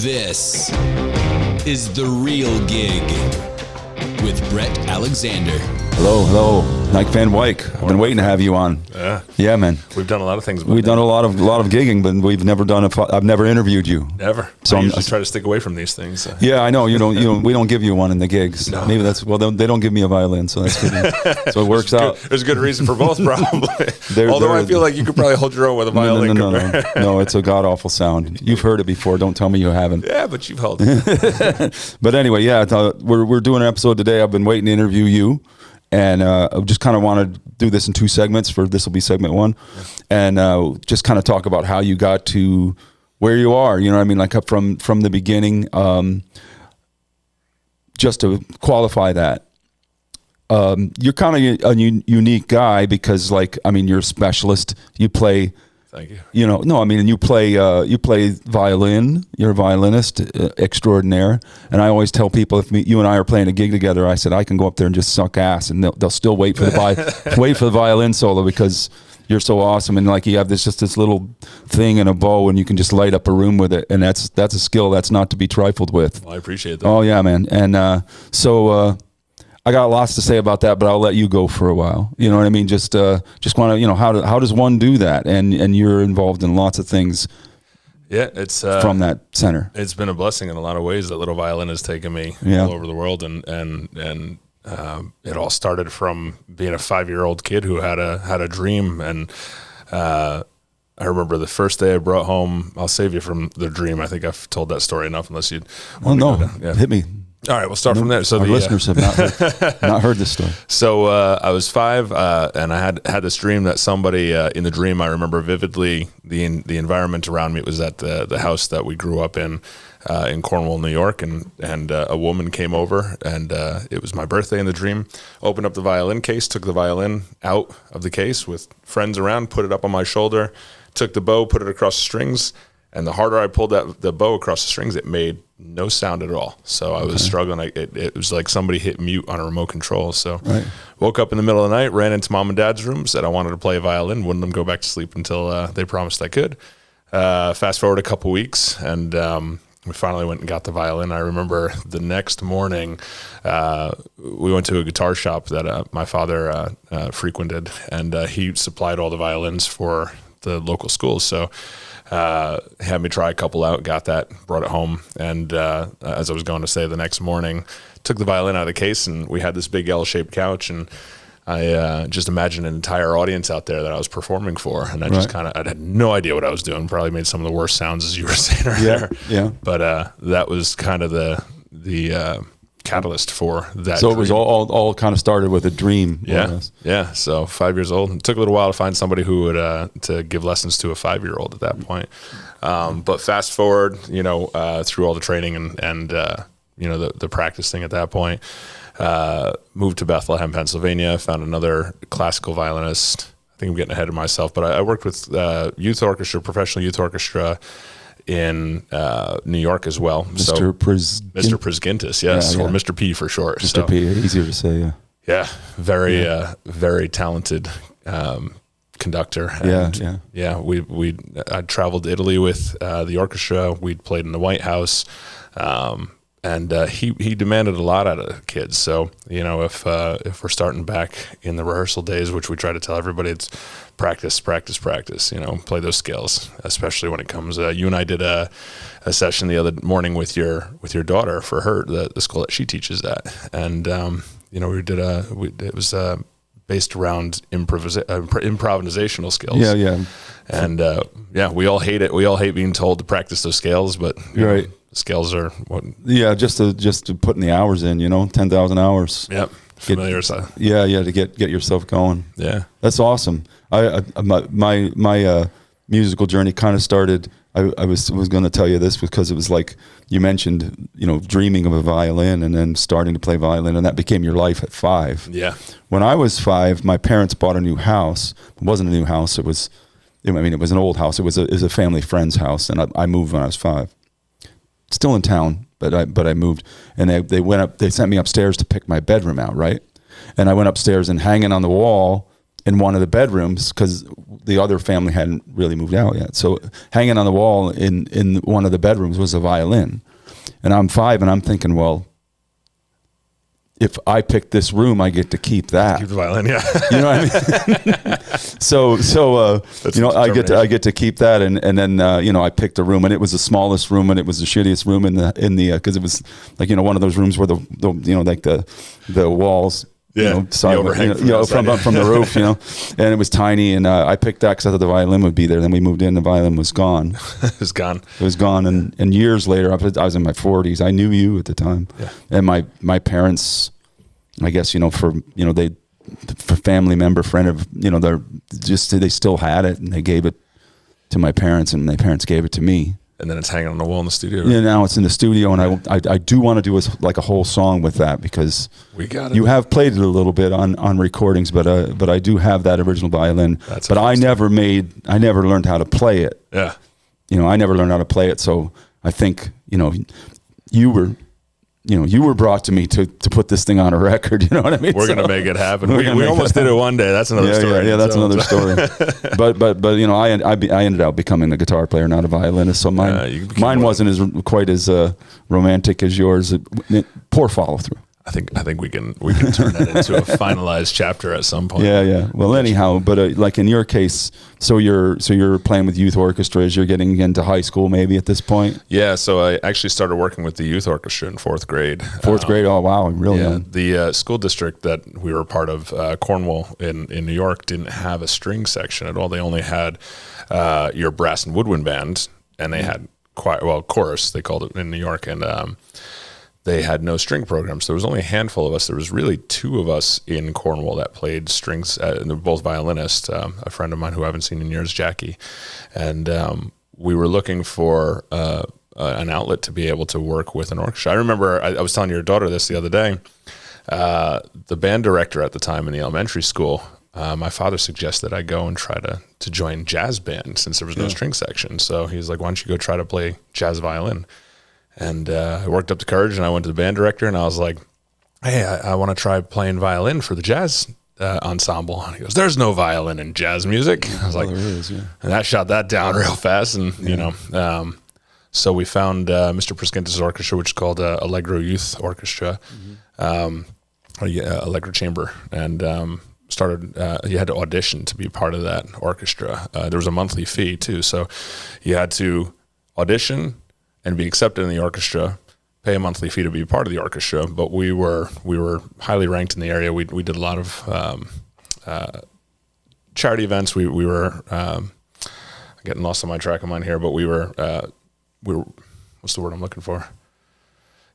This is The Real Gig with Bret Alexander. Hello, Nyke Van Wyk. I've been waiting to have you on. Yeah, man. We've done a lot of things. We've done a lot of gigging, but we've never done I've never interviewed you. Never. So I usually try to stick away from these things. Yeah, I know. We don't give you one in the gigs. No. Maybe that's they don't give me a violin, so that's good. So it works out. There's a good reason for both, probably. Although I feel like you could probably hold your own with a violin. No, it's a god awful sound. You've heard it before. Don't tell me you haven't. Yeah, but you've held it. But anyway, yeah, we're doing an episode today. I've been waiting to interview you. And I just kind of want to do this in two segments. This will be segment one, and just kind of talk about how you got to where you are. You know what I mean? Like from the beginning. Just to qualify that, you're kind of a unique guy because, you're a specialist. You play. Thank you. And you play violin. You're a violinist extraordinaire. And I always tell people, if you and I are playing a gig together, I said I can go up there and just suck ass, and they'll still wait for the violin solo because you're so awesome. And you have this little thing and a bow, and you can just light up a room with it. And that's a skill that's not to be trifled with. Well, I appreciate that. Oh yeah, man. And so. I got lots to say about that, but I'll let you go for a while. You know what I mean? Just want to, how does one do that? And you're involved in lots of things. Yeah, it's from that center. It's been a blessing in a lot of ways. That little violin has taken me all over the world, and it all started from being a 5-year-old kid who had a dream. And I remember the first day I brought home. I'll save you from the dream. I think I've told that story enough. Unless you. Well, no, hit me. All right, we'll start from there. So our listeners have not heard this story. So I was 5, and I had this dream that somebody in the dream, I remember vividly the environment around me. It was at the house that we grew up in Cornwall, New York, and a woman came over, and it was my birthday in the dream. Opened up the violin case, took the violin out of the case with friends around, put it up on my shoulder, took the bow, put it across the strings. And the harder I pulled the bow across the strings, it made no sound at all. So I was struggling. It was like somebody hit mute on a remote control. So woke up in the middle of the night, ran into mom and dad's room, said I wanted to play a violin, wouldn't let them go back to sleep until they promised I could. Fast forward a couple weeks, and we finally went and got the violin. I remember the next morning, we went to a guitar shop that my father frequented, and he supplied all the violins for the local schools. So had me try a couple out, got that, brought it home, and as I was going to say the next morning, took the violin out of the case, and we had this big L-shaped couch, and I just imagined an entire audience out there that I was performing for, and I had no idea what I was doing, probably made some of the worst sounds as you were saying earlier. Yeah. But that was kind of the catalyst for that. So it was all kind of started with a dream. Yeah. So 5 years old. It took a little while to find somebody who would to give lessons to a 5-year-old at that point. But fast forward, through all the training and the practicing at that point, moved to Bethlehem, Pennsylvania, found another classical violinist. I think I'm getting ahead of myself, but I worked with youth orchestra, professional youth orchestra in New York as well. Mr. Prisgintis, yes, or Mr. P for short. Mr. P, easier to say, yeah. Yeah, very talented conductor. And I traveled to Italy with the orchestra. We'd played in the White House, and he demanded a lot out of kids. So if we're starting back in the rehearsal days, which we try to tell everybody, it's practice. Play those scales, especially when it comes. You and I did a session the other morning with your daughter for her the school that she teaches at, and it was based around improvisational skills. Yeah. And we all hate it. We all hate being told to practice those scales, but right. Scales are what? Yeah, just to put in the hours in, 10,000 hours. Yep. Familiar. To get yourself going. Yeah. That's awesome. My musical journey kind of started. I was going to tell you this because it was like you mentioned, dreaming of a violin and then starting to play violin, and that became your life at 5. Yeah. When I was 5, my parents bought a new house. It wasn't a new house. It was an old house. It was a family friend's house, and I moved when I was 5. Still in town, but I moved, and they went up. They sent me upstairs to pick my bedroom out, right? And I went upstairs, and hanging on the wall in one of the bedrooms because the other family hadn't really moved out yet. So hanging on the wall in one of the bedrooms was a violin. And I'm 5 and I'm thinking, well, if I pick this room, I get to keep that. Keep the violin, yeah. You know what I mean? so you know, I get to keep that, and then you know, I picked a room, and it was the smallest room, and it was the shittiest room in the because it was like, you know, one of those rooms where the you know, like the walls. Yeah, you know, side, overhang you know, from the roof, you know, and it was tiny, and I picked that because I thought the violin would be there. Then we moved in, the violin was gone. It was gone. It was gone, and years later, I was in my 40s. I knew you at the time, yeah. And my parents, I guess, you know, for family member, friend of, you know, they still had it, and they gave it to my parents, and my parents gave it to me. And then it's hanging on the wall in the studio. Right? Yeah, now it's in the studio, and I do want to do a whole song with that because we got it. You have played it a little bit on recordings, but I do have that original violin. But I never learned how to play it. Yeah, you know, I never learned how to play it. So I think, you know, you were brought to me to put this thing on a record. You know what I mean? We're gonna make it happen. We almost did it one day. That's another story. Yeah, that's another story. But you know, I ended up becoming a guitar player, not a violinist. So mine wasn't quite as romantic as yours. Poor follow through. I think we can turn that into a finalized chapter at some point. Yeah. Well, anyhow, but like in your case, so you're playing with youth orchestra as you're getting into high school, maybe at this point. Yeah. So I actually started working with the youth orchestra in 4th grade. Fourth grade. Oh wow, really? Yeah. The school district that we were part of, Cornwall in New York, didn't have a string section at all. They only had your brass and woodwind band, and they had chorus. They called it in New York, and they had no string programs. There was only a handful of us. There was really 2 of us in Cornwall that played strings. They're both violinists. A friend of mine who I haven't seen in years, Jackie. And we were looking for an outlet to be able to work with an orchestra. I remember I was telling your daughter this the other day. The band director at the time in the elementary school, my father suggested I go and try to join jazz band since there was no string section. So he was like, why don't you go try to play jazz violin? And I worked up the courage, and I went to the band director, and I was like, hey, I want to try playing violin for the jazz ensemble. And he goes, there's no violin in jazz music. I was like, there is, yeah. And I shot that down real fast. And, you know, so we found Mr. Priskintis' orchestra, which is called Allegro Youth Orchestra, Allegro Chamber. And started, you had to audition to be part of that orchestra. There was a monthly fee, too. So you had to audition and be accepted in the orchestra, pay a monthly fee to be a part of the orchestra. But we were highly ranked in the area. We did a lot of charity events. We were getting lost on my track of mind here, but we were what's the word I'm looking for?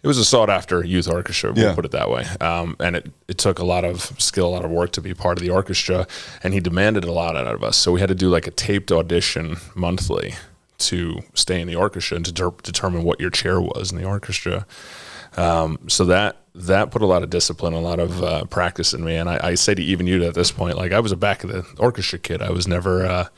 It was a sought after youth orchestra. We'll put it that way. And it took a lot of skill, a lot of work to be part of the orchestra. And he demanded a lot out of us. So we had to do like a taped audition monthly to stay in the orchestra and to determine what your chair was in the orchestra. So that put a lot of discipline, a lot of practice in me. And I say to even you at this point, like I was a back of the orchestra kid. I was never,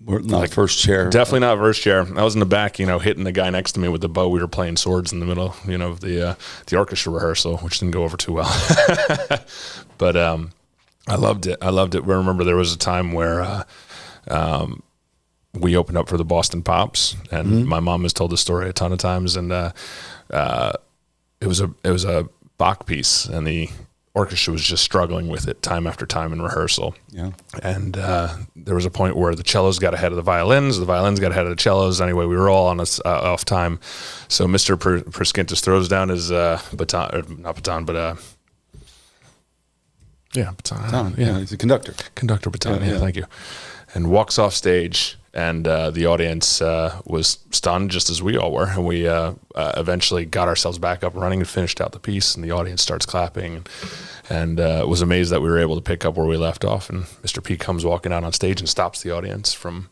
not first chair. Definitely not first chair. I was in the back, hitting the guy next to me with the bow. We were playing swords in the middle, of the orchestra rehearsal, which didn't go over too well. But I loved it. I remember there was a time where we opened up for the Boston Pops, and my mom has told the story a ton of times. And it was a Bach piece, and the orchestra was just struggling with it time after time in rehearsal. Yeah. And there was a point where the cellos got ahead of the violins got ahead of the cellos. Anyway, we were all on off time. So Mr. Priskintis throws down his baton. Yeah, he's a conductor. Conductor baton, thank you. And walks off stage, and the audience was stunned, just as we all were. And we eventually got ourselves back up and running and finished out the piece, and the audience starts clapping, and was amazed that we were able to pick up where we left off. And Mr. P comes walking out on stage and stops the audience from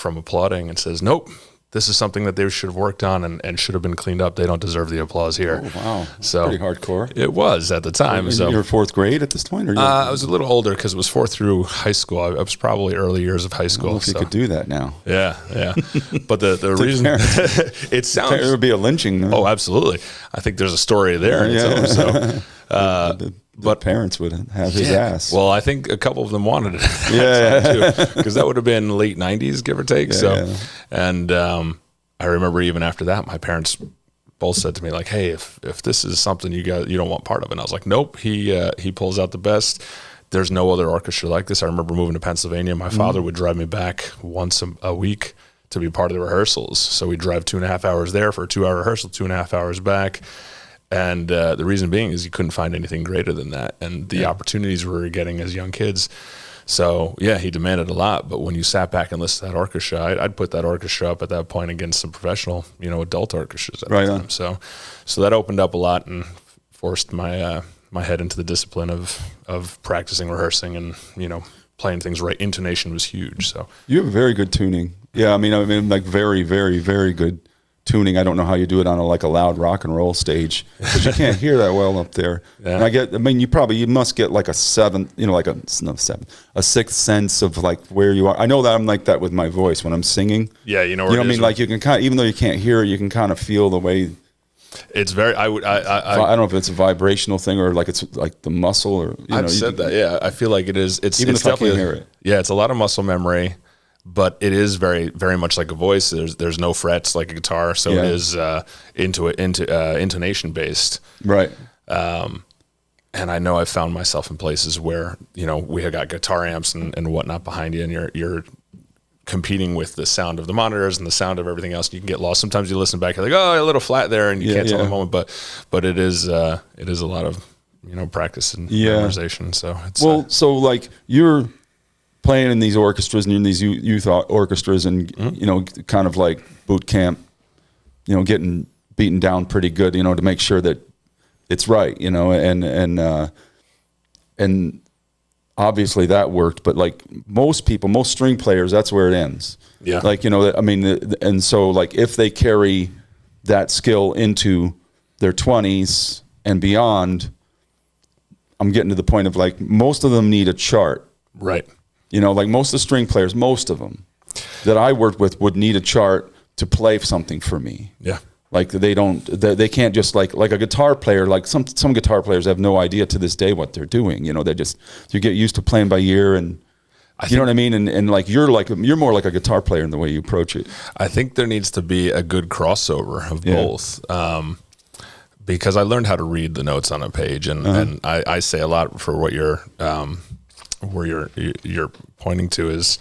applauding and says, "Nope, this is something that they should have worked on and should have been cleaned up. They don't deserve the applause here." Oh, wow. So pretty hardcore. It was at the time. So you were fourth grade at this point? Or I was a little older because it was 4th through high school. I was probably early years of high school. I don't know if you could do that now. Yeah. But the reason it sounds... There would be a lynching. Oh, absolutely. I think there's a story there. So, but parents would have his ass. Well, I think a couple of them wanted it too, because that would have been late 90s, give or take. And I remember even after that, my parents both said to me, like, hey, if this is something you don't want part of it. And I was like, nope, he pulls out the best. There's no other orchestra like this. I remember moving to Pennsylvania. My father would drive me back once a week to be part of the rehearsals. So we'd drive 2.5 hours there for a 2-hour rehearsal, 2.5 hours back. And the reason being is you couldn't find anything greater than that. And the opportunities we were getting as young kids. So, yeah, he demanded a lot. But when you sat back and listened to that orchestra, I'd put that orchestra up at that point against some professional, adult orchestras at the time. So that opened up a lot and forced my head into the discipline of practicing, rehearsing, and, playing things right. Intonation was huge. So you have very good tuning. Yeah, I mean, like very, very, very good tuning. I don't know how you do it on a loud rock and roll stage, because you can't hear that well up there. Yeah. And you must get like a sixth sense of like where you are. I know that I'm like that with my voice when I'm singing. Yeah, you know what I mean? Like you can kind of, even though you can't hear it, you can kind of feel the way. It's very. I don't know if it's a vibrational thing or like it's like the muscle or. I've said that. Yeah, I feel like it is. It's even it's if definitely, I can't hear it. Yeah, it's a lot of muscle memory. But it is very, very much like a voice. There's no frets like a guitar, so it is intonation based. Right. And I know I've found myself in places where we have got guitar amps and whatnot behind you, and you're competing with the sound of the monitors and the sound of everything else. You can get lost. Sometimes you listen back, you're like, oh, a little flat there, and you can't tell the moment. But it is a lot of practice and memorization. So it's so like you're playing in these orchestras and in these youth orchestras and, kind of like boot camp, getting beaten down pretty good, to make sure that it's right, and obviously that worked, but like most string players, that's where it ends. Yeah. Like, and so like if they carry that skill into their 20s and beyond, I'm getting to the point of like, most of them need a chart. Right. Like most of the string players, most of them that I worked with would need a chart to play something for me. Yeah. Like they can't just like a guitar player, like some guitar players have no idea to this day what they're doing. You get used to playing by ear and you know what I mean? And like you're more like a guitar player in the way you approach it. I think there needs to be a good crossover of both. Because I learned how to read the notes on a page and I say a lot for what you're pointing to is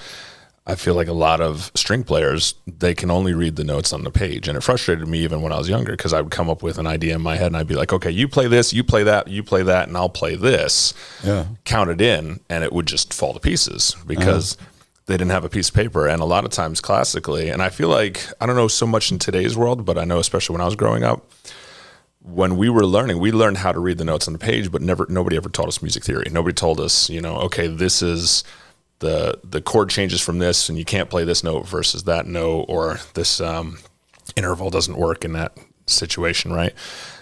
I feel like a lot of string players, they can only read the notes on the page. And it frustrated me even when I was younger because I would come up with an idea in my head and I'd be like, okay, you play this, you play that, and I'll play this. Yeah. Count it in, and it would just fall to pieces because they didn't have a piece of paper. And a lot of times classically, and I feel like, I don't know so much in today's world, but I know especially when I was growing up, when we were learning, we learned how to read the notes on the page, but nobody ever taught us music theory. Nobody told us, okay, this is the chord changes from this, and you can't play this note versus that note, or this interval doesn't work in that situation, right?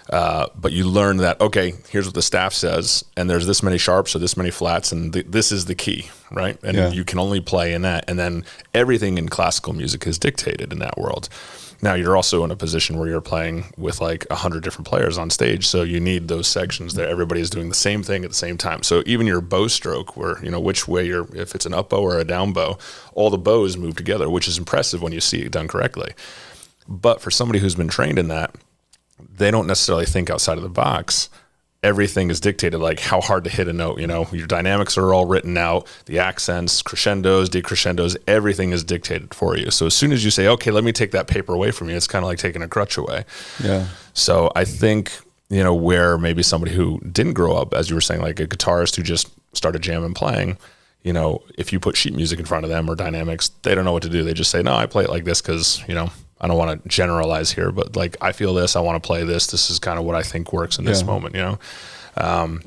But you learn that, okay, here's what the staff says, and there's this many sharps or this many flats, and this is the key, right? And you can only play in that. And then everything in classical music is dictated in that world. Now you're also in a position where you're playing with like 100 different players on stage, so you need those sections that everybody's doing the same thing at the same time. So even your bow stroke, where which way if it's an up bow or a down bow, all the bows move together, which is impressive when you see it done correctly. But for somebody who's been trained in that, they don't necessarily think outside of the box. Everything is dictated, like how hard to hit a note, your dynamics are all written out, the accents, crescendos, decrescendos, everything is dictated for you. So as soon as you say, okay, let me take that paper away from you, it's kind of like taking a crutch away. Yeah. So I think, where maybe somebody who didn't grow up, as you were saying, like a guitarist who just started jamming playing, if you put sheet music in front of them or dynamics, they don't know what to do. They just say, no, I play it like this because, I don't want to generalize here, but like I feel this, I want to play this. This is kind of what I think works in this moment, And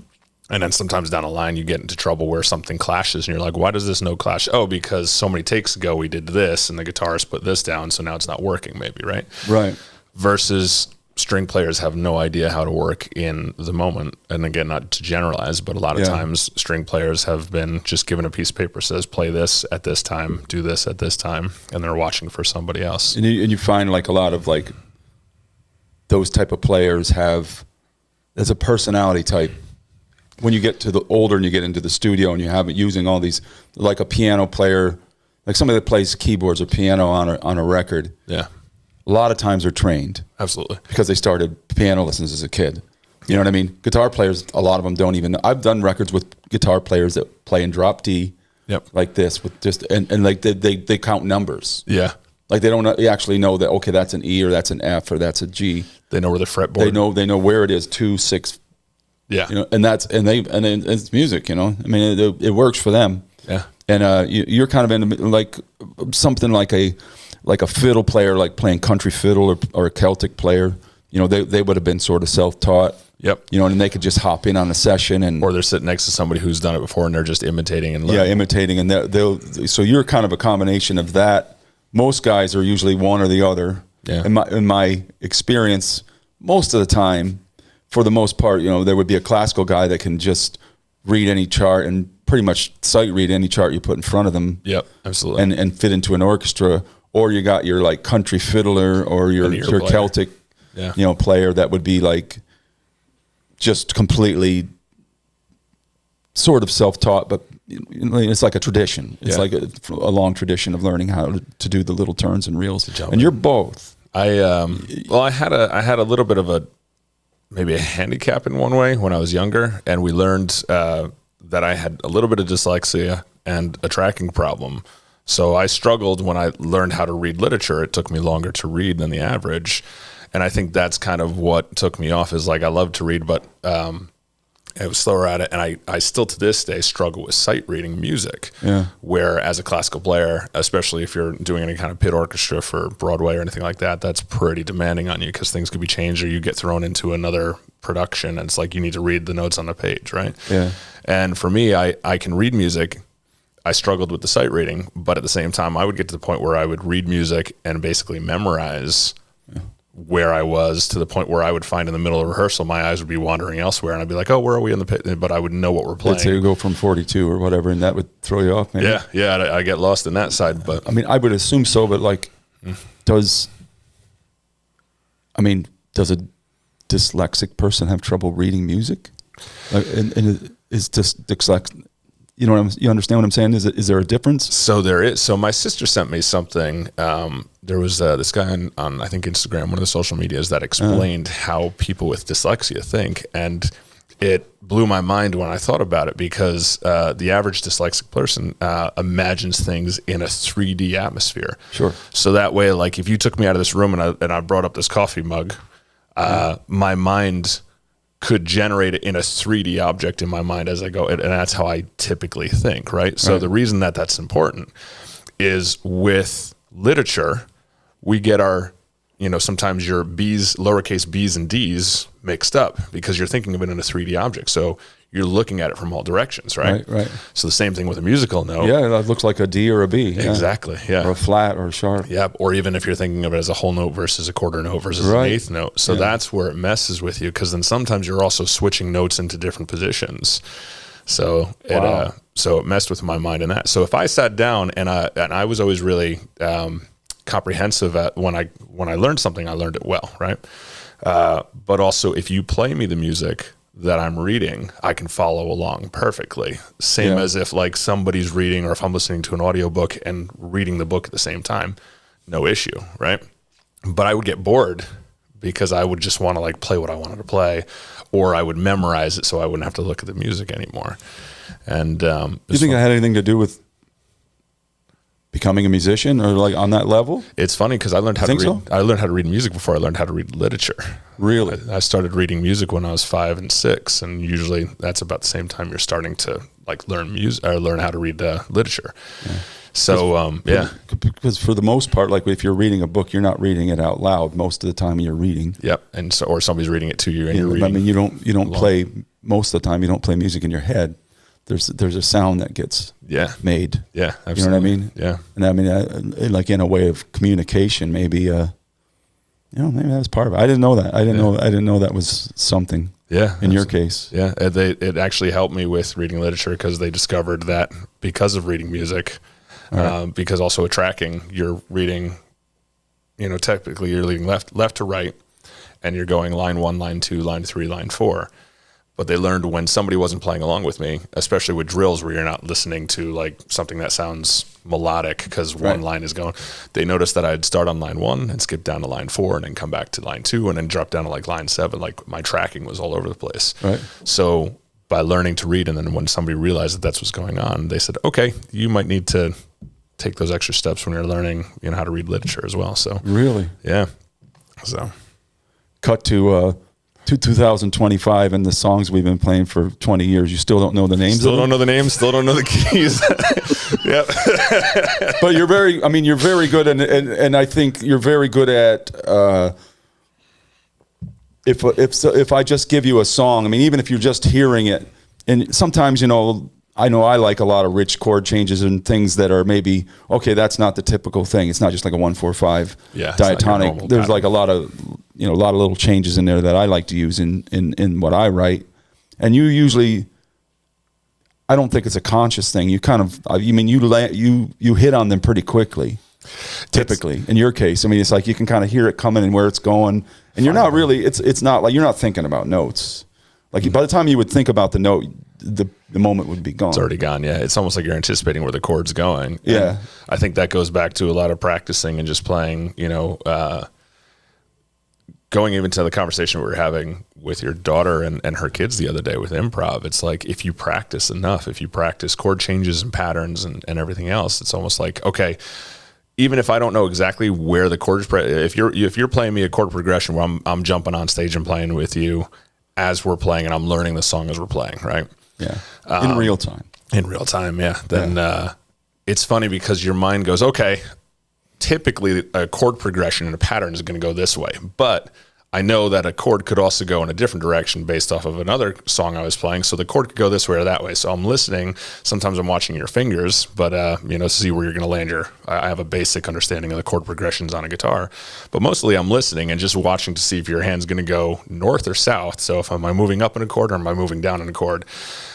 then sometimes down the line you get into trouble where something clashes and you're like, why does this note clash? Oh, because so many takes ago we did this and the guitarist put this down, so now it's not working maybe, right? Right. Versus string players have no idea how to work in the moment. And again, not to generalize, but a lot of times string players have been just given a piece of paper that says play this at this time, do this at this time, and they're watching for somebody else. And you find like a lot of like those type of players have, there's a personality type when you get to the older and you get into the studio and you have it using all these, like a piano player, like somebody that plays keyboards or piano on a record. Yeah. A lot of times they're trained. Absolutely. Because they started piano lessons as a kid. You know what I mean? Guitar players, a lot of them don't even know. I've done records with guitar players that play in drop D, like this, with just and like they count numbers. Yeah. Like they don't actually know that, okay, that's an E or that's an F or that's a G. They know where the fretboard. They know where it is, 2, 6. Yeah. You know, and it's music, you know. I mean, it works for them. Yeah. And you're kind of in like something like a fiddle player, like playing country fiddle or a Celtic player. You know, they would have been sort of self-taught. Yep. You know, and they could just hop in on a session, or they're sitting next to somebody who's done it before and they're just imitating and learning. Yeah, imitating, and so you're kind of a combination of that. Most guys are usually one or the other. Yeah. In my experience, most of the time, for the most part, you know, there would be a classical guy that can just read any chart and pretty much sight read any chart you put in front of them. Yep, absolutely. And fit into an orchestra. Or you got your like country fiddler or your Celtic, you know, player that would be like just completely sort of self-taught, but it's like a tradition. It's like a long tradition of learning how to do the little turns and reels. And you're both. I had a little bit of maybe a handicap in one way when I was younger, and we learned that I had a little bit of dyslexia and a tracking problem. So I struggled when I learned how to read literature. It took me longer to read than the average. And I think that's kind of what took me off, is like I love to read, but I was slower at it. And I still to this day struggle with sight reading music, where as a classical player, especially if you're doing any kind of pit orchestra for Broadway or anything like that, that's pretty demanding on you because things could be changed or you get thrown into another production. And it's like you need to read the notes on the page, right? Yeah. And for me, I can read music. I struggled with the sight reading, but at the same time, I would get to the point where I would read music and basically memorize where I was, to the point where I would find in the middle of rehearsal, my eyes would be wandering elsewhere, and I'd be like, "Oh, where are we in the pit?" But I would know what we're playing. Let's say you go from 42 or whatever, and that would throw you off, maybe. Yeah, I get lost in that side. But I mean, I would assume so. But like, does a dyslexic person have trouble reading music? And is dyslexic? You know, you understand what I'm saying? Is there a difference? So there is. So my sister sent me something. There was this guy on I think Instagram, one of the social medias, that explained how people with dyslexia think, and it blew my mind when I thought about it, because the average dyslexic person imagines things in a 3D atmosphere. Sure. So that way, like if you took me out of this room and I brought up this coffee mug, my mind could generate it in a 3D object in my mind as I go. And that's how I typically think, right? So the reason that that's important is with literature, we get our, sometimes your B's, lowercase b's and d's mixed up because you're thinking of it in a 3D object. So you're looking at it from all directions, right? Right. So the same thing with a musical note. Yeah, it looks like a D or a B. Exactly, yeah. Or a flat or a sharp. Yeah, or even if you're thinking of it as a whole note versus a quarter note versus an eighth note. So that's where it messes with you, because then sometimes you're also switching notes into different positions. So it messed with my mind in that. So if I sat down and I was always really comprehensive at when I learned something, I learned it well, right? But also if you play me the music that I'm reading, I can follow along perfectly. Same as if like somebody's reading, or if I'm listening to an audiobook and reading the book at the same time, no issue, right? But I would get bored because I would just want to like play what I wanted to play, or I would memorize it so I wouldn't have to look at the music anymore. And you think it had anything to do with becoming a musician, or like on that level? It's funny because I learned how to read. So? I learned how to read music before I learned how to read literature. Really? I started reading music when I was 5 and 6, and usually that's about the same time you're starting to like learn music or learn how to read literature. Yeah. So because for the most part, like if you're reading a book, you're not reading it out loud most of the time. You're reading. Yep, and so or somebody's reading it to you, and you're reading. I mean, you don't play most of the time. You don't play music in your head. There's a sound that gets made. Yeah, absolutely. You know what I mean? Yeah. And I mean, like in a way of communication, maybe maybe that was part of it. I didn't know that. I didn't know that was something. Yeah. In your case. Yeah. It actually helped me with reading literature, because they discovered that because of reading music, because also with tracking, you're reading, technically you're reading left to right, and you're going line 1, line 2, line 3, line 4. But they learned when somebody wasn't playing along with me, especially with drills where you're not listening to like something that sounds melodic because one line is going, they noticed that I'd start on line 1 and skip down to line 4 and then come back to line 2 and then drop down to like line 7. Like my tracking was all over the place. Right. So by learning to read, and then when somebody realized that that's what's going on, they said, okay, you might need to take those extra steps when you're learning, how to read literature as well. So really, yeah. So cut to 2025 and the songs we've been playing for 20 years. You still don't know the names. Still don't know the names. Still don't know the keys. Yep. But you're very good, and I think you're very good at. If I just give you a song, I mean, even if you're just hearing it, and sometimes, I know I like a lot of rich chord changes and things that are maybe, okay, that's not the typical thing. It's not just like a 1-4-5 diatonic. There's like a lot of little changes in there that I like to use in what I write. And you usually, I don't think it's a conscious thing. You kind of, you hit on them pretty quickly. Typically, in your case, I mean, it's like you can kind of hear it coming and where it's going, and you're not really. It's not like you're not thinking about notes. Like by the time you would think about the note, the moment would be gone. It's already gone. Yeah, it's almost like you're anticipating where the chord's going. Yeah, and I think that goes back to a lot of practicing and just playing. Going even to the conversation we were having with your daughter and her kids the other day with improv, it's like if you practice enough, if you practice chord changes and patterns and everything else, it's almost like, okay, even if I don't know exactly where the chord is, if you're playing me a chord progression where I'm jumping on stage and playing with you as we're playing and I'm learning the song as we're playing, right? Yeah, in real time. In real time, yeah. Then it's funny because your mind goes, okay, typically a chord progression and a pattern is going to go this way, but I know that a chord could also go in a different direction based off of another song I was playing. So the chord could go this way or that way. So I'm listening. Sometimes I'm watching your fingers, but to see where you're going to land I have a basic understanding of the chord progressions on a guitar, but mostly I'm listening and just watching to see if your hand's going to go north or south. So am I moving up in a chord or am I moving down in a chord?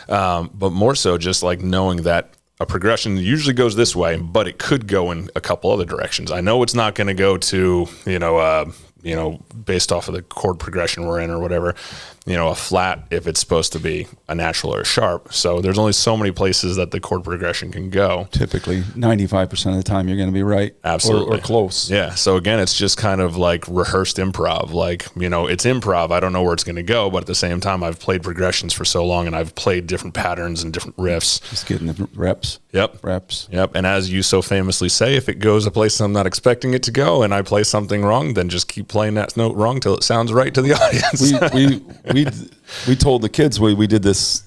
But more so just like knowing that a progression usually goes this way, but it could go in a couple other directions. I know it's not going to go to, based off of the chord progression we're in or whatever, a flat if it's supposed to be a natural or a sharp. So there's only so many places that the chord progression can go. Typically 95% of the time you're going to be right. Absolutely. Or close. Yeah. So again, it's just kind of like rehearsed improv. Like, it's improv. I don't know where it's going to go, but at the same time, I've played progressions for so long and I've played different patterns and different riffs. Just getting the reps. Yep. Reps. Yep. And as you so famously say, if it goes a place I'm not expecting it to go and I play something wrong, then just keep playing that note wrong till it sounds right to the audience. We told the kids we did this.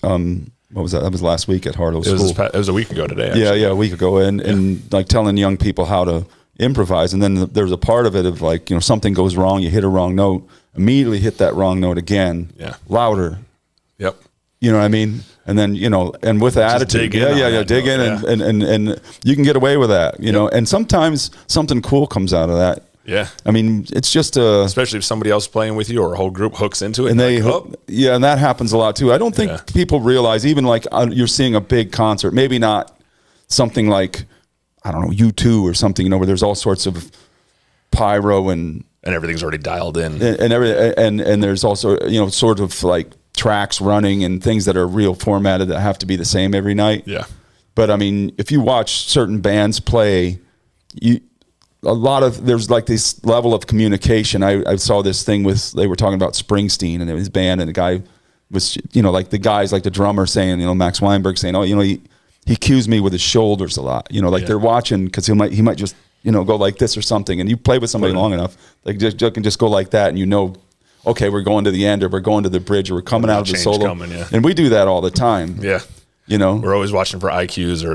What was that? That was last week at Harlow School. It was a week ago today. Actually. Yeah, a week ago, and like telling young people how to improvise. And then there's a part of it of like, something goes wrong, you hit a wrong note, immediately hit that wrong note again, louder. Yep. You know what I mean? And then, and with attitude, dig in, and you can get away with that, and sometimes something cool comes out of that. Yeah. I mean, it's just especially if somebody else playing with you or a whole group hooks into it. And and that happens a lot too. I don't think people realize, even like you're seeing a big concert, maybe not something like, I don't know, U2 or something, where there's all sorts of pyro and everything's already dialed in. And there's also, sort of like tracks running and things that are real formatted that have to be the same every night. Yeah. But I mean, if you watch certain bands play, there's like this level of communication. I saw this thing they were talking about Springsteen and his band, and the guy was, like the guys, like the drummer saying, Max Weinberg saying, he cues me with his shoulders a lot, they're watching because he might just, go like this or something. And you play with somebody long enough, like just can just go like that. And okay, we're going to the end or we're going to the bridge or we're coming out of the solo. And we do that all the time. Yeah. We're always watching for IQs or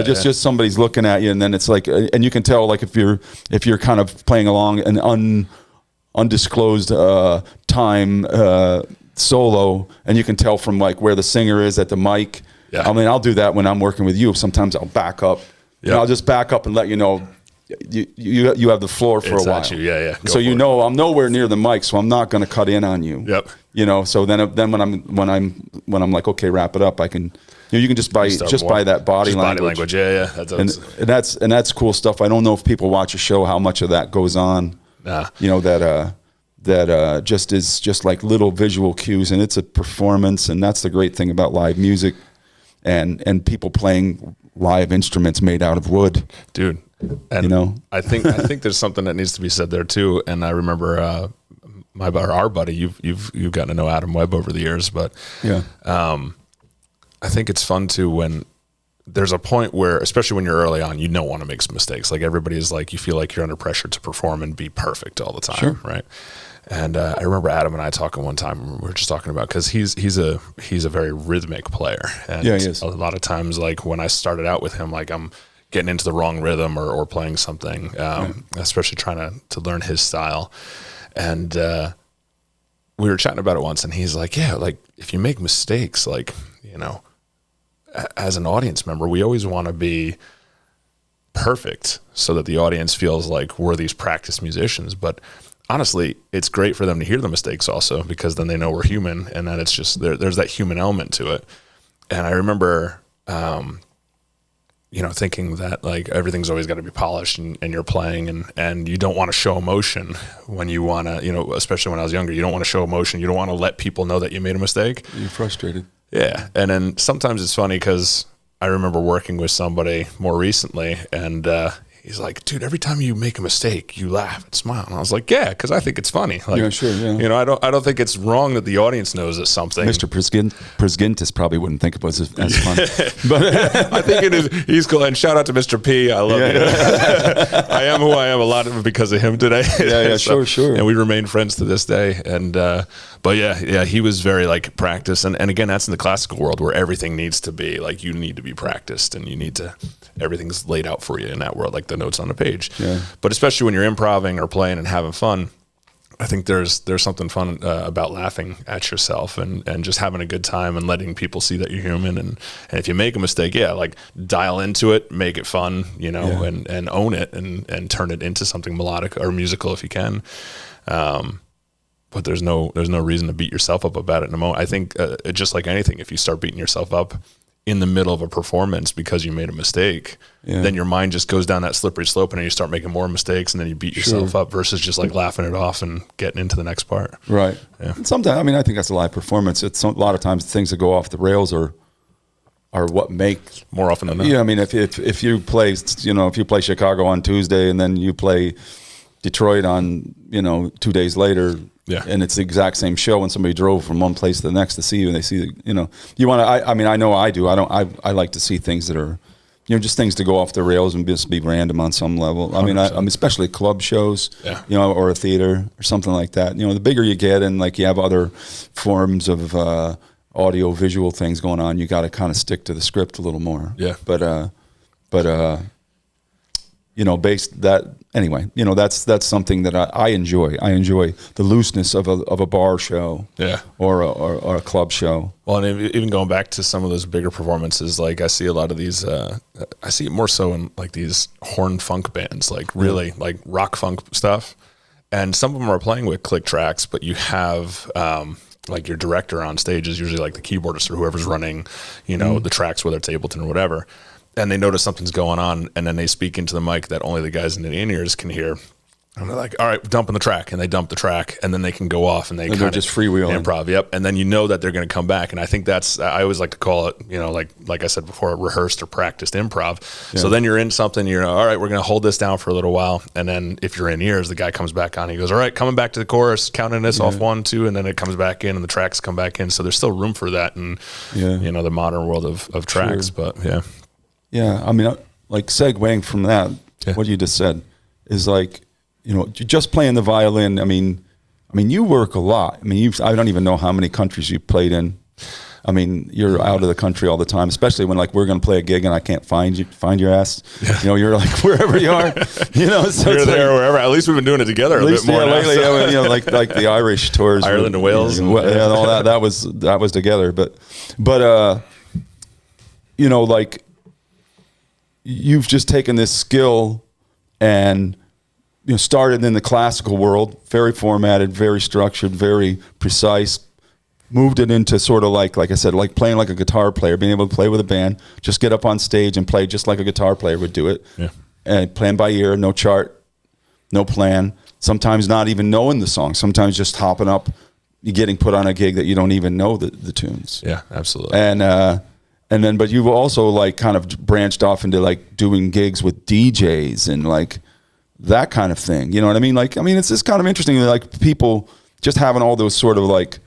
just somebody's looking at you, and then it's like, and you can tell like if you're kind of playing along an undisclosed time solo, and you can tell from like where the singer is at the mic. Yeah. I mean, I'll do that when I'm working with you. Sometimes I'll back up. Yep. And I'll just back up and let you know you have the floor for it's a while. At you. Yeah. So I'm nowhere near the mic, so I'm not going to cut in on you. Yep. So then when I'm like, okay, wrap it up, I can. You can just by that body language. Yeah. That's cool stuff. I don't know if people watch a show how much of that goes on. Nah. that just is just like little visual cues, and it's a performance, and that's the great thing about live music, and people playing live instruments made out of wood, dude. And you know, I think there's something that needs to be said there too. And I remember our buddy, you've gotten to know Adam Webb over the years, but yeah, I think it's fun too when there's a point where, especially when you're early on, you don't want to make some mistakes. Like everybody's like, you feel like you're under pressure to perform and be perfect all the time, sure. right? And I remember Adam and I talking one time. We were just talking about, because he's a very rhythmic player, and yeah, he is. a lot of times, like when I started out with him, like I'm getting into the wrong rhythm or playing something, especially trying to learn his style. And we were chatting about it once, and he's like, yeah, like if you make mistakes, like, you know, as an audience member, we always want to be perfect so that the audience feels like we're these practiced musicians. But honestly, it's great for them to hear the mistakes also, because then they know we're human, and then it's just there's that human element to it. And I remember, you know, thinking that like everything's always got to be polished, and you're playing, and you don't want to show emotion when you want to, you know, especially when I was younger, you don't want to show emotion. You don't want to let people know that you made a mistake. You're frustrated. Yeah. And then sometimes it's funny because I remember working with somebody more recently, and he's like, dude, every time you make a mistake, you laugh and smile. And I was like, yeah, because I think it's funny. Like, Yeah, sure, yeah. You know, I don't think it's wrong that the audience knows it's something. Mr. Prisgintis probably wouldn't think it was as fun. But I think it is. He's cool. And shout out to Mr. P. I love you. I am who I am a lot because of him today. Yeah, so, sure. And we remain friends to this day. And but yeah, he was very like practiced. And again, that's in the classical world where everything needs to be like, you need to be practiced, and you need to, everything's laid out for you in that world, like the notes on the page. Yeah. But especially when you're improving or playing and having fun, I think there's something fun about laughing at yourself and just having a good time and letting people see that you're human. And if you make a mistake, yeah, like dial into it, make it fun, you know, and own it and turn it into something melodic or musical if you can. But there's no reason to beat yourself up about it in a moment. I think just like anything, if you start beating yourself up in the middle of a performance because you made a mistake, then your mind just goes down that slippery slope, and then you start making more mistakes, and then you beat yourself up versus just like laughing it off and getting into the next part. Right. Yeah. Sometimes, I mean, I think that's a live performance. It's a lot of times things that go off the rails are what make more often than not. Yeah, I mean, if you play, you know, if you play Chicago on Tuesday and then you play Detroit on, you know, 2 days later. Yeah. And it's the exact same show, and somebody drove from one place to the next to see you, and they see, you know, you want to, I mean, I know I do. I like to see things that are, you know, just things to go off the rails and just be random on some level. I mean, I'm especially club shows, you know, or a theater or something like that. You know, the bigger you get and like you have other forms of audio visual things going on, you got to kind of stick to the script a little more. Yeah. But you know, anyway, you know, that's something that I enjoy. I enjoy the looseness of a bar show, or a club show. Well, and even going back to some of those bigger performances, like I see a lot of these. I see it more so in like these horn funk bands, like really like rock funk stuff, and some of them are playing with click tracks, but you have. Like your director on stage is usually like the keyboardist or whoever's running, you know, the tracks, whether it's Ableton or whatever. And they notice something's going on, and then they speak into the mic that only the guys in the in-ears can hear. And they're like, all right, dumping the track. And they dump the track, and then they can go off, and they kind of just freewheeling. Improv, yep. And then you know that they're going to come back. And I think that's, I always like to call it, you know, like I said before, rehearsed or practiced improv. Yeah. So then you're in something, you're, all right, we're going to hold this down for a little while. And then if you're in ears, the guy comes back on, he goes, all right, coming back to the chorus, counting this off 1, 2, and then it comes back in, and the tracks come back in. So there's still room for that in, you know, the modern world of tracks. Sure. But yeah. Yeah, I mean, like segueing from that, what you just said is like, you know, just playing the violin. I mean, you work a lot. I mean, I don't even know how many countries you've played in. I mean, you're out of the country all the time, especially when like we're going to play a gig and I can't find your ass. Yeah. You know, you're like wherever you are. You know, so you're there like, wherever. At least we've been doing it together a bit more. Yeah, lately, you know, like the Irish tours, Ireland and Wales, and all that. That was together. But you know, like. You've just taken this skill and, you know, started in the classical world, very formatted, very structured, very precise, moved it into sort of like I said, like playing like a guitar player, being able to play with a band, just get up on stage and play just like a guitar player would do it. Yeah. And playing by ear, no chart, no plan. sometimes not even knowing the song, sometimes just hopping up, you're getting put on a gig that you don't even know the tunes. Yeah, absolutely. And then, but you've also like kind of branched off into like doing gigs with DJs and like that kind of thing. You know what I mean? Like, I mean, it's just kind of interesting, like people just having all those sort of like,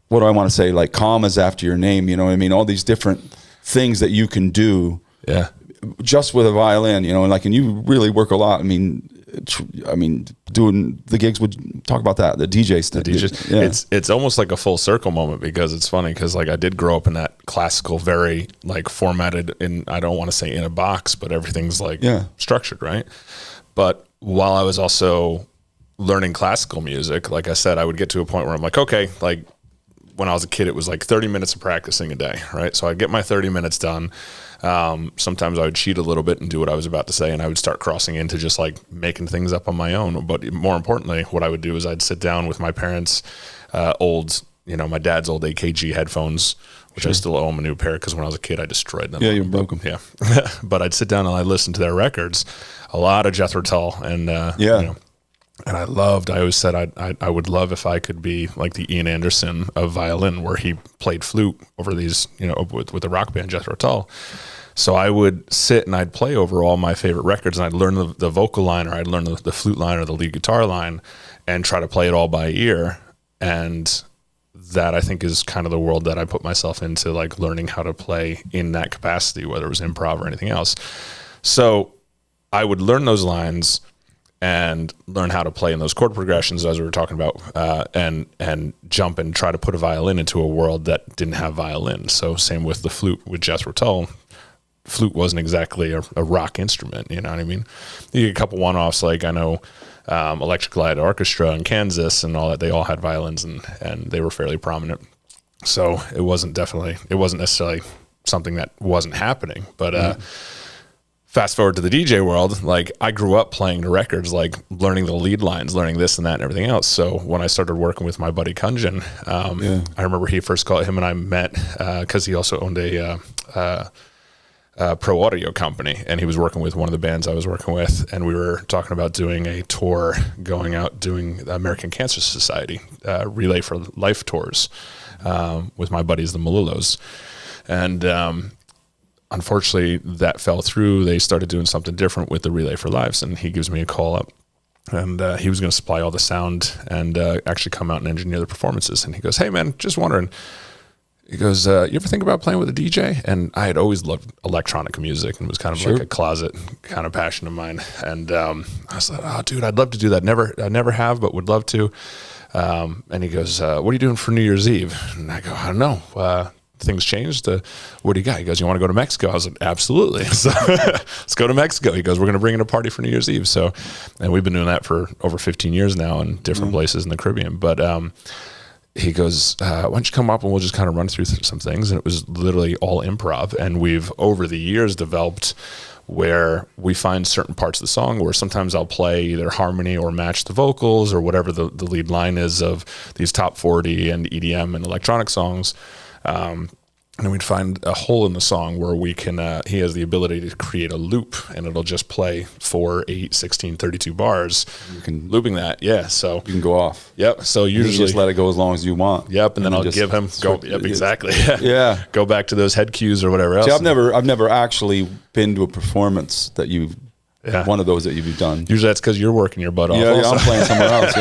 what do I want to say? Like commas after your name, you know what I mean? All these different things that you can do. Yeah. Just with a violin, you know, and like, and you really work a lot. I mean, doing the gigs would talk about that, the DJ stuff. Yeah. It's almost like a full circle moment, because it's funny because like I did grow up in that classical, very like formatted in, I don't want to say in a box, but everything's like structured, right? But while I was also learning classical music, like I said, I would get to a point where I'm like, okay, like when I was a kid, it was like 30 minutes of practicing a day, right? So I'd get my 30 minutes done. Sometimes I would cheat a little bit and do what I was about to say, and I would start crossing into just like making things up on my own. But more importantly, what I would do is I'd sit down with my parents' old, you know, my dad's old AKG headphones, which I still owe him a new pair because when I was a kid, I destroyed them. Yeah, you broke them. Yeah. But I'd sit down and I'd listen to their records, a lot of Jethro Tull, and, you know, and I always said I would love if I could be like the Ian Anderson of violin, where he played flute over these, you know, with the rock band Jethro Tull. So I would sit and I'd play over all my favorite records, and I'd learn the vocal line, or I'd learn the flute line or the lead guitar line, and try to play it all by ear. And that, I think, is kind of the world that I put myself into, like learning how to play in that capacity, whether it was improv or anything else. So I would learn those lines and learn how to play in those chord progressions, as we were talking about, and jump and try to put a violin into a world that didn't have violin. So same with the flute with Jethro Tull. Flute wasn't exactly a rock instrument, you know what I mean? You get a couple one-offs, like I know Electric Light Orchestra in Kansas and all that, they all had violins, and they were fairly prominent. So it wasn't necessarily something that wasn't happening, but fast forward to the DJ world, like I grew up playing the records, like learning the lead lines, learning this and that and everything else. So when I started working with my buddy Kunjan, I remember he first called, him and I met because he also owned a pro audio company, and he was working with one of the bands I was working with, and we were talking about doing a tour, going out doing the American Cancer Society Relay for Life tours with my buddies, the Malillos. And unfortunately, that fell through. They started doing something different with the Relay for Lives, and he gives me a call up, and he was going to supply all the sound and actually come out and engineer the performances. And he goes, "Hey, man, just wondering." He goes, "You ever think about playing with a DJ?" And I had always loved electronic music, and it was kind of like a closet kind of passion of mine. And I was like, "Oh, dude, I'd love to do that. I never have, but would love to." And he goes, "What are you doing for New Year's Eve?" And I go, "I don't know. Things changed. What do you got?" He goes, "You want to go to Mexico?" I was like, "Absolutely." So let's go to Mexico. He goes, "We're going to bring in a party for New Year's Eve." So, and we've been doing that for over 15 years now in different places in the Caribbean. But he goes, "Why don't you come up and we'll just kind of run through some things?" And it was literally all improv. And we've over the years developed where we find certain parts of the song where sometimes I'll play either harmony or match the vocals or whatever the lead line is of these top 40 and EDM and electronic songs. And we'd find a hole in the song where we can, he has the ability to create a loop, and it'll just play 4, 8, 16, 32 bars. You can looping that. Yeah. So you can go off. Yep. So usually just let it go as long as you want. Yep. And then I'll give him go. Yep. Exactly. Yeah. Go back to those head cues or whatever else. See, I've never actually been to a performance that you've, one of those that you've done. Usually that's because you're working your butt off. Yeah, I'm playing somewhere else.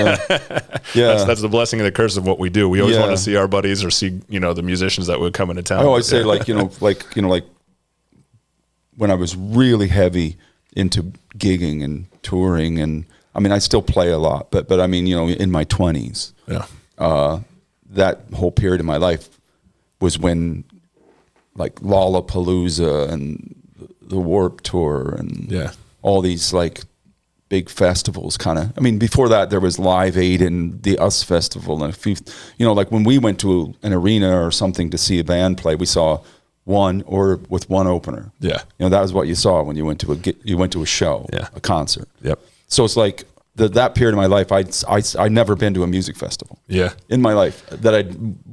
Yeah. That's the blessing and the curse of what we do. We always want to see our buddies or see, the musicians that would come into town. I always say like when I was really heavy into gigging and touring, and I mean, I still play a lot, but I mean, in my 20s, that whole period of my life was when like Lollapalooza and the Warped Tour and all these like big festivals kind of, I mean, before that there was Live Aid and the US Festival. And a few, like when we went to an arena or something to see a band play, we saw one or with one opener. Yeah. That was what you saw when you went to a show, a concert. Yep. So it's like that period of my life, I'd never been to a music festival. Yeah. In my life that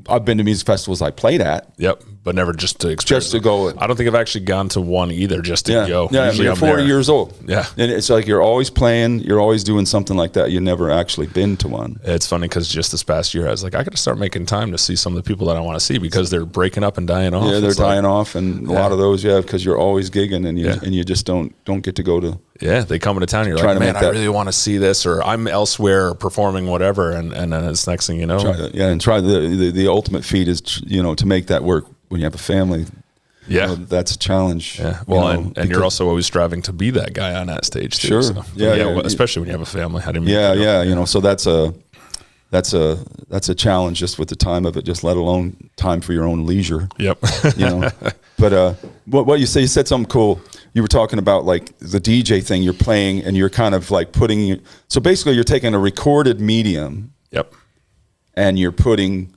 I've been to music festivals I played at. Yep. but never just to experience. Just to go. I don't think I've actually gone to one either, just to go. Yeah, Usually you're 40 years old. Yeah. And it's like you're always playing, you're always doing something like that. You've never actually been to one. It's funny because just this past year, I was like, I got to start making time to see some of the people that I want to see because they're breaking up and dying off. Yeah, they're dying off, and a lot of those, because you're always gigging, and you just don't get to go to. Yeah, they come into town. You're like, man, I really want to see this, or I'm elsewhere performing whatever, and then it's next thing you know. Try the ultimate feat is to make that work when you have a family. Yeah, that's a challenge. Yeah, well, and you're also always striving to be that guy on that stage too. Sure. So, especially when you have a family. So that's a challenge just with the time of it, just let alone time for your own leisure. Yep. But what you said something cool. You were talking about like the DJ thing. You're playing and you're kind of like so basically you're taking a recorded medium. Yep. And you're putting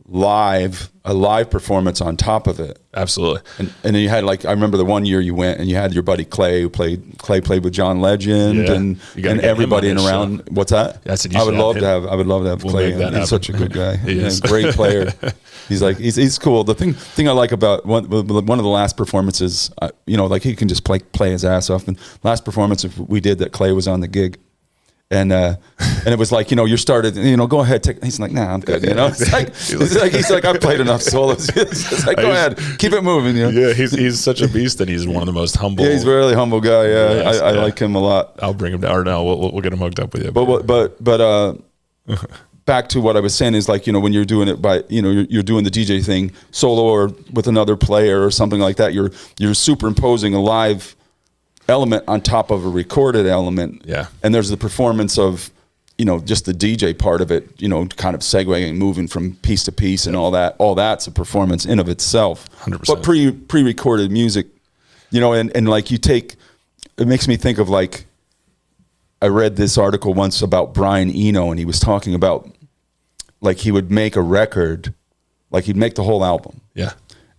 a live performance on top of it. Absolutely. And then you had I remember the one year you went and you had your buddy Clay who played with John Legend and everybody in around. Show. What's that? I would love to have Clay. He's such a good guy. He is. Great player. He's cool. The thing I like about one of the last performances, he can just play his ass off. And last performance we did that Clay was on the gig. And it was like, you started, go ahead. He's like, nah, I'm good. He's like, I've played enough solos. It's like, go ahead, keep it moving. Yeah, he's such a beast, and he's one of the most humble. Yeah, he's a really humble guy. Yeah, I like him a lot. I'll bring him down. Or no, we'll get him hooked up with you. But back to what I was saying is when you're doing it by, you're doing the DJ thing solo or with another player or something like that. You're superimposing a live element on top of a recorded element. Yeah. And there's the performance of, just the DJ part of it, kind of segueing, moving from piece to piece and all that. All that's a performance in of itself. 100%. But pre-recorded music, and like it makes me think of I read this article once about Brian Eno, and he was talking about he would make a record, he'd make the whole album. Yeah.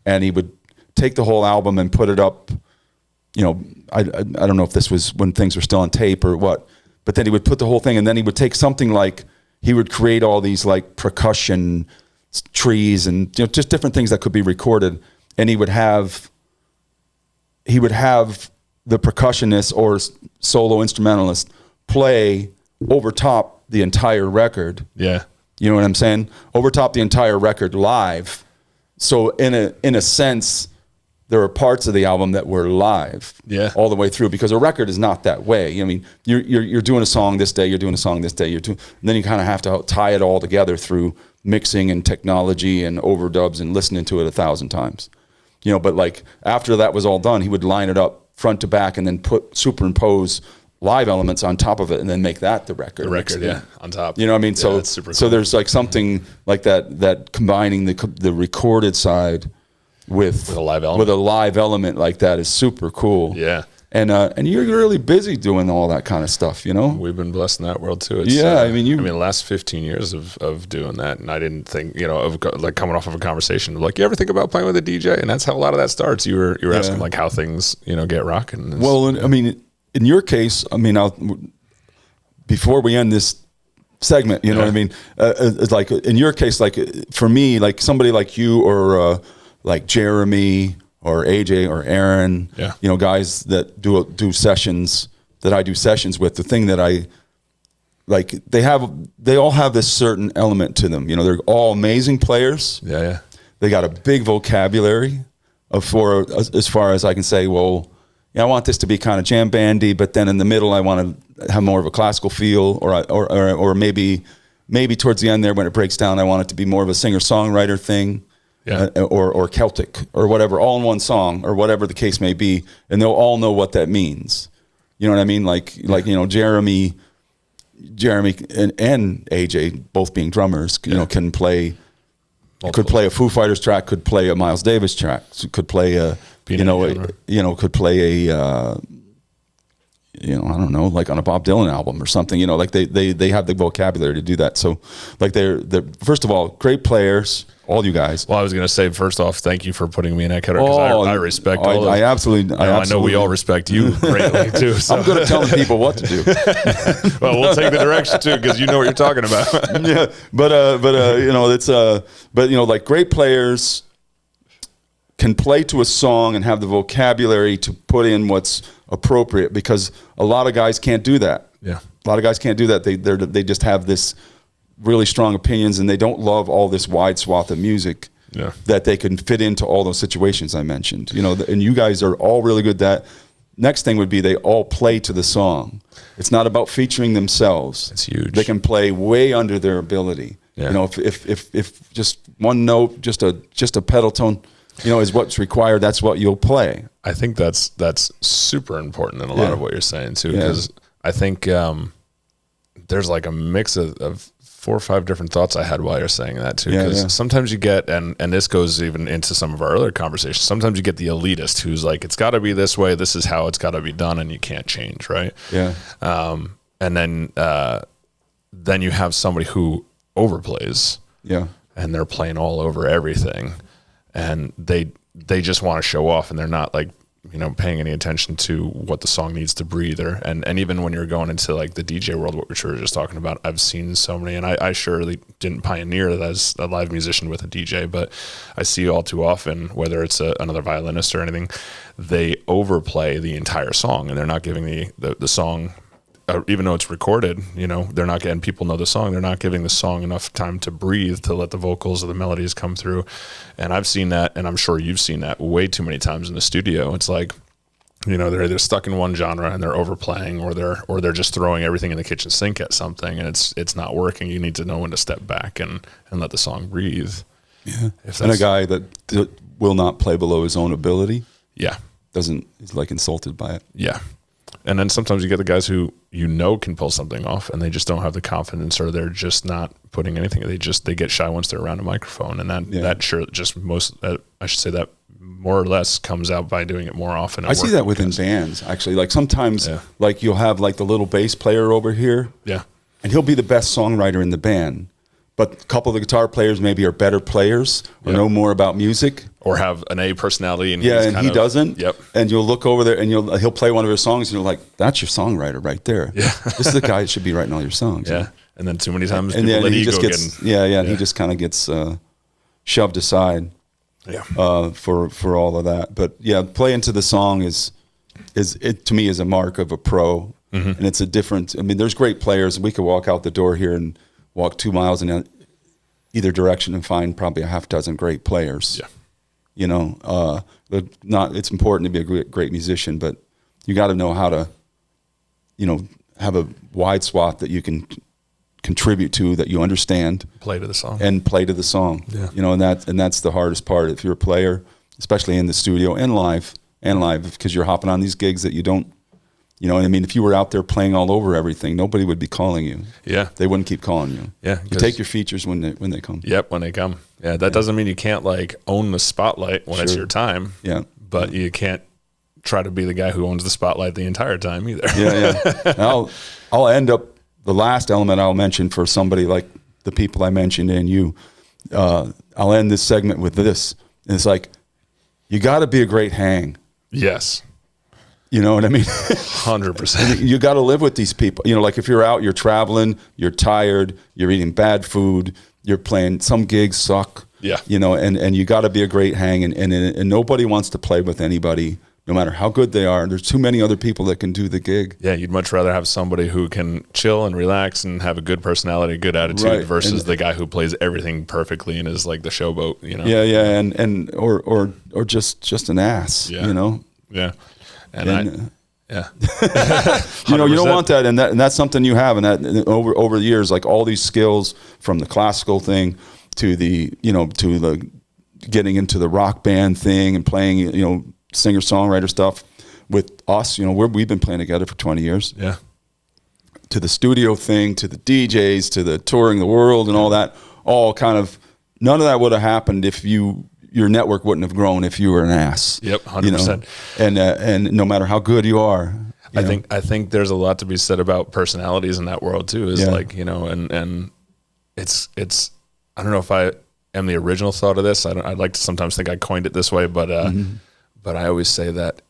And he would take the whole album and put it up. I don't know if this was when things were still on tape or what, but then he would put the whole thing, and then he would take something he would create all these percussion trees and just different things that could be recorded, and he would have the percussionist or solo instrumentalist play over top the entire record. Yeah. You know what I'm saying? Over top the entire record live. So in a sense, there are parts of the album that were live, all the way through, because a record is not that way. I mean, you're doing a song this day, you're doing a song this day, and then you kind of have to tie it all together through mixing and technology and overdubs and listening to it 1,000 times. But after that was all done, he would line it up front to back and then superimpose live elements on top of it and then make that the record. The record, on top. You know what I mean? Yeah, that's super cool. So there's something like that combining the recorded side with a live element. With a live element like that is super cool. Yeah. And you're really busy doing all that kind of stuff, We've been blessed in that world too. It's, the last 15 years of doing that, and I didn't think, of coming off of a conversation of you ever think about playing with a DJ? And that's how a lot of that starts. You were asking how things, get rocking. Well, in your case, before we end this segment, what I mean? It's in your case, for me, somebody like you or Jeremy or AJ or Aaron, guys that do sessions that I do sessions with. The thing that I they all have this certain element to them. They're all amazing players. Yeah. They got a big vocabulary as far as I can say. Well, I want this to be kind of jam bandy, but then in the middle I want to have more of a classical feel, or maybe towards the end there when it breaks down, I want it to be more of a singer-songwriter thing. Yeah. Or Celtic or whatever, all in one song or whatever the case may be, and they'll all know what that means. You know what I mean? Jeremy and AJ, both being drummers, can play. Could play a Foo Fighters track, could play a Miles Davis track, could play a could play a I don't know, on a Bob Dylan album or something. They have the vocabulary to do that. So they're first of all great players. All you guys. Well, I was going to say, first off, thank you for putting me in that category, because I respect all of it. I absolutely. I know we all respect you greatly, too. So. I'm good at telling people what to do. Well, we'll take the direction, too, because you know what you're talking about. Yeah, but great players, can play to a song and have the vocabulary to put in what's appropriate, because a lot of guys can't do that. Yeah. A lot of guys can't do that. They just have this really strong opinions, and they don't love all this wide swath of music that they can fit into all those situations I mentioned. You know, and you guys are all really good at that. Next thing would be they all play to the song. It's not about featuring themselves. It's huge. They can play way under their ability. Yeah. You know, if just one note, just a pedal tone, you know, is what's required, that's what you'll play. I think that's super important in a lot of what you're saying too, because I think there's like a mix of 4 or 5 different thoughts I had while you're saying that too. Because sometimes you get, and this goes even into some of our earlier conversations, sometimes you get the elitist who's like, it's got to be this way, this is how it's got to be done, and you can't change, right? Yeah. And then you have somebody who overplays. Yeah. And they're playing all over everything, and they just want to show off, and they're not like, you know, paying any attention to what the song needs to breathe. And even when you're going into like the DJ world, what we were just talking about, I've seen so many, and I surely didn't pioneer that as a live musician with a DJ, but I see all too often, whether it's another violinist or anything, they overplay the entire song, and they're not giving the song, even though it's recorded, you know, they're not getting, people know the song, they're not giving the song enough time to breathe, to let the vocals or the melodies come through. And I've seen that, and I'm sure you've seen that way too many times in the studio. It's like, you know, they're either stuck in one genre and they're overplaying, or they're just throwing everything in the kitchen sink at something, and it's not working. You need to know when to step back and let the song breathe. Yeah. And a guy that will not play below his own ability. Yeah. Is like insulted by it. Yeah. And then sometimes you get the guys who, you know, can pull something off, and they just don't have the confidence, or they're just not putting anything. They get shy once they're around a microphone, and that sure just I should say that more or less comes out by doing it more often. I see that within bands, actually. Like sometimes, like you'll have like the little bass player over here, and he'll be the best songwriter in the band, but a couple of the guitar players maybe are better players or know more about music, or have an A personality, and he doesn't. Yep. And you'll look over there, and he'll play one of his songs, and you're like, "That's your songwriter right there. Yeah, this is the guy that should be writing all your songs." Yeah. And then too many times, and then he just gets he just kind of gets shoved aside. Yeah. For all of that, but playing to the song is to me is a mark of a pro, and it's a different. I mean, there's great players. We could walk out the door here and walk 2 miles in either direction and find probably a half dozen great players. Yeah. You know, it's important to be a great musician, but you got to know how to, you know, have a wide swath that you can contribute to, that you understand. Play to the song. Yeah. You know, and that's the hardest part. If you're a player, especially in the studio and live, because you're hopping on these gigs that you don't, you know what I mean? If you were out there playing all over everything, nobody would be calling you. Yeah. They wouldn't keep calling you. Yeah. You take your features when they come. Yep, when they come. Yeah, that doesn't mean you can't like own the spotlight when it's your time. Yeah. But you can't try to be the guy who owns the spotlight the entire time either. Yeah. I'll end up, the last element I'll mention for somebody like the people I mentioned and you, I'll end this segment with this. And it's like, you got to be a great hang. Yes. You know what I mean? 100%. You got to live with these people. You know, like if you're out, you're traveling, you're tired, you're eating bad food, you're playing, some gigs suck. Yeah. You know, and you got to be a great hang, and nobody wants to play with anybody, no matter how good they are. There's too many other people that can do the gig. Yeah, you'd much rather have somebody who can chill and relax and have a good personality, good attitude, versus the guy who plays everything perfectly and is like the showboat, you know? Yeah, and or just an ass, you know? Yeah. And you know, you don't want that, and that's something you have, and that over the years, like all these skills from the classical thing to the getting into the rock band thing and playing, you know, singer-songwriter stuff with us, you know, we've been playing together for 20 years. Yeah. To the studio thing, to the DJs, to the touring the world and all that, all kind of, none of that would have happened if your network wouldn't have grown if you were an ass. Yep, 100%. You know? And no matter how good you are. I think there's a lot to be said about personalities in that world too, is like, you know, and it's, I don't know if I am the original thought of this. I'd like to sometimes think I coined it this way, but I always say that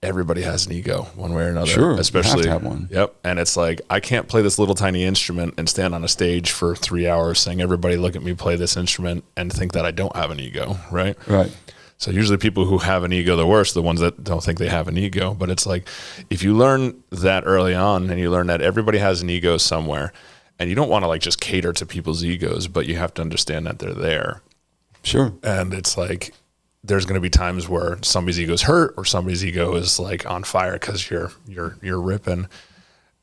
everybody has an ego one way or another. Sure, especially, you have to have one. Yep. And it's like, I can't play this little tiny instrument and stand on a stage for 3 hours saying, everybody look at me play this instrument, and think that I don't have an ego, right? Right. So usually people who have an ego the worst, the ones that don't think they have an ego. But it's like, if you learn that early on and you learn that everybody has an ego somewhere, and you don't want to like just cater to people's egos, but you have to understand that they're there. Sure. And it's like, there's going to be times where somebody's ego is hurt or somebody's ego is like on fire because you're ripping,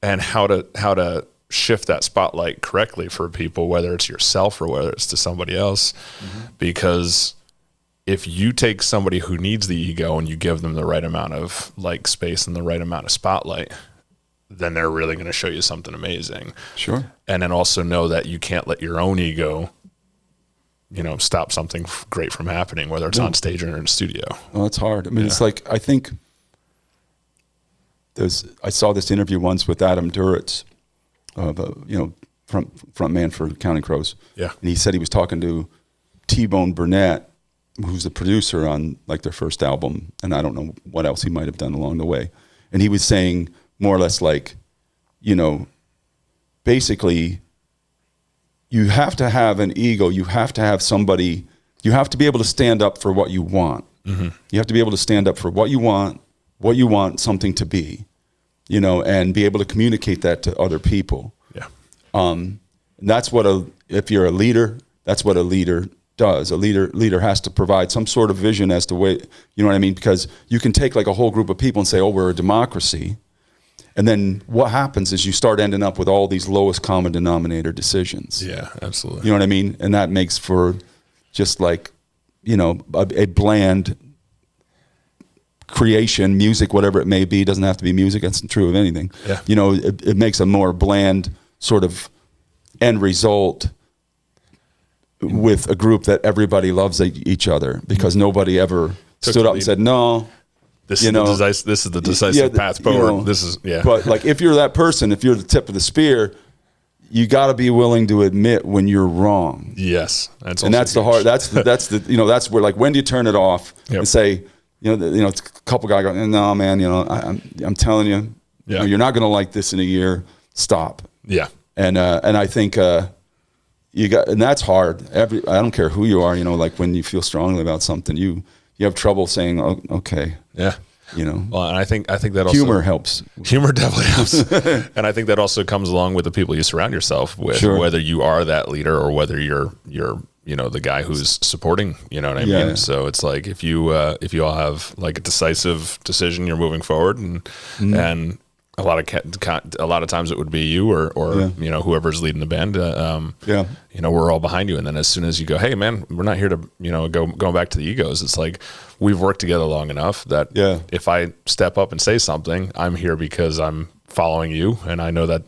and how to shift that spotlight correctly for people, whether it's yourself or whether it's to somebody else. Because if you take somebody who needs the ego and you give them the right amount of like space and the right amount of spotlight, then they're really going to show you something amazing. Sure. And then also know that you can't let your own ego, stop something great from happening, whether it's on stage or in a studio. Well, it's hard. I mean, it's like, I think I saw this interview once with Adam Duritz, front man for Counting Crows. Yeah. And he said he was talking to T-Bone Burnett, who's the producer on like their first album, and I don't know what else he might have done along the way. And he was saying more or less like, basically, you have to have an ego. You have to have somebody. You have to be able to stand up for what you want. You have to be able to stand up for what you want something to be, and be able to communicate that to other people. Yeah. And that's if you're a leader, that's what a leader does. A leader has to provide some sort of vision as to you know what I mean? Because you can take like a whole group of people and say, oh, we're a democracy. And then what happens is you start ending up with all these lowest common denominator decisions. Yeah, absolutely. You know what I mean? And that makes for just like, a bland creation, music, whatever it may be. It doesn't have to be music. That's true of anything. Yeah. It makes a more bland sort of end result with a group that everybody loves each other, because nobody ever stood up and said, no, this is the decisive path forward. But like, if you're that person, if you're the tip of the spear, you got to be willing to admit when you're wrong. Yes. That's where, like, when do you turn it off and say, it's a couple guys going, no, man, I'm telling you, you're not going to like this in a year. Stop. Yeah. And I think, and that's hard. I don't care who you are, like when you feel strongly about something, you have trouble saying, oh, okay. Yeah. Well, and I think that also humor helps. Humor definitely helps. And I think that also comes along with the people you surround yourself with, whether you are that leader or whether you're the guy who's supporting, you know what I mean? So it's like, if you all have like a decisive decision, you're moving forward, and a lot of times it would be you or whoever's leading the band. We're all behind you. And then as soon as you go, hey man, we're not here to going back to the egos. It's like, we've worked together long enough that if I step up and say something, I'm here because I'm following you, and I know that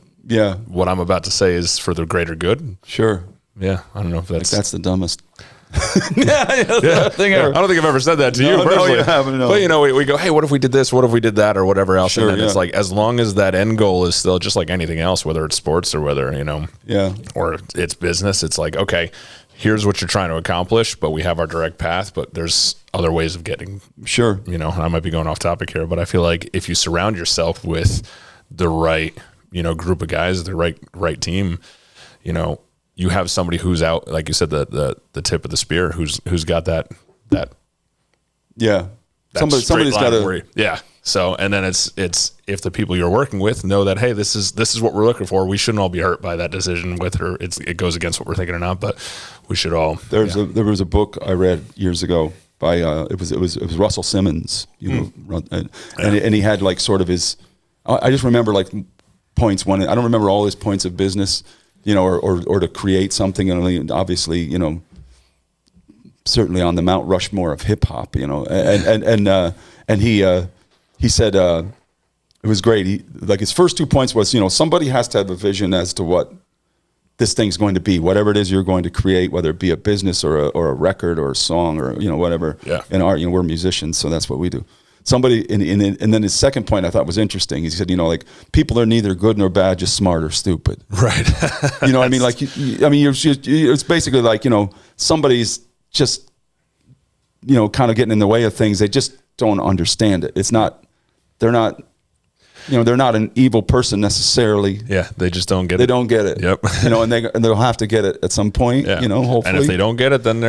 what I'm about to say is for the greater good. Sure. Yeah, I don't know if that's the dumbest. Thing ever. I don't think I've ever said that to you personally. You haven't, no. But we go, hey, what if we did this? What if we did that? Or whatever else. Sure, and then it's like, as long as that end goal is still just like anything else, whether it's sports or whether or it's business, it's like, okay, here's what you're trying to accomplish, but we have our direct path, but there's other ways of getting. Sure. I might be going off topic here, but I feel like if you surround yourself with the right group of guys, the right team, you have somebody who's out, like you said, the tip of the spear, who's got that somebody's got to So, and then it's if the people you're working with know that, hey, this is what we're looking for, we shouldn't all be hurt by that decision, whether it goes against what we're thinking or not, but we should all. There was a book I read years ago by it was Russell Simmons, and he had like sort of his. I just remember like points. I don't remember all his points of business. Or to create something, and obviously, certainly on the Mount Rushmore of hip hop, and he said it was great. His first 2 points was, somebody has to have a vision as to what this thing's going to be, whatever it is you're going to create, whether it be a business or a record or a song or whatever. Yeah. In art, we're musicians, so that's what we do. Somebody, and then his second point I thought was interesting. He said, like, people are neither good nor bad, just smart or stupid. Right. What I mean? Like, it's basically like, somebody's just, kind of getting in the way of things. They just don't understand it. It's not, they're not they're not an evil person necessarily. Yeah, they just don't get it. They don't get it. Yep. And they'll have to get it at some point. Yeah. Hopefully. And if they don't get it, then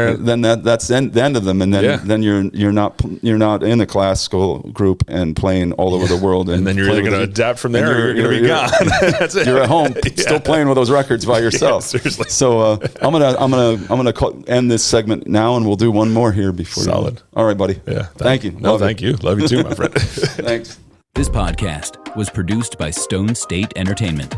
that's the end of them, and then you're not in a classical group and playing all over the world, and then you're either going to adapt from there, or you're going to be gone. That's it. You're at home still playing with those records by yourself. Yeah, seriously. So I'm gonna end this segment now, and we'll do one more here before. Solid. All right, buddy. Yeah. Thank you. No, thank you. Love you too, my friend. Thanks. This podcast was produced by Stone State Entertainment.